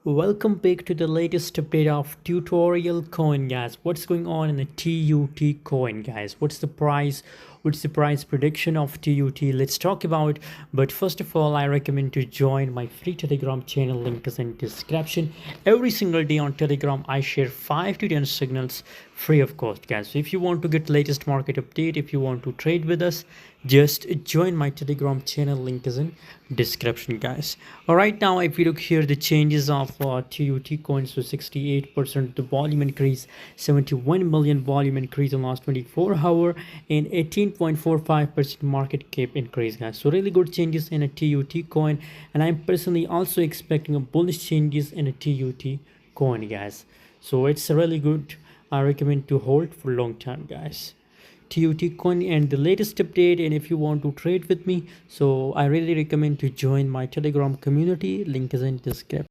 Welcome back to the latest update of tutorial coin, guys. What's going on in the TUT coin, guys? What's the price prediction of TUT? Let's talk about. But first of all, I recommend to join my free Telegram channel. Link is in description. Every single day on Telegram I share 5 to 10 signals free of cost, guys. So if you want to get latest market update, if you want to trade with us, just join my Telegram channel. Link is in description, guys. All right, now if you look here, the changes of TUT coins, so 68% the volume increase, 71 million volume increase in last 24 hour, and 18.45% market cap increase, guys. So really good changes in a TUT coin, and I'm personally also expecting a bullish changes in a TUT coin, guys. So it's really good. I recommend to hold for long time, guys. TUT coin and the latest update. And if you want to trade with me, so I really recommend to join my Telegram community. Link is in description.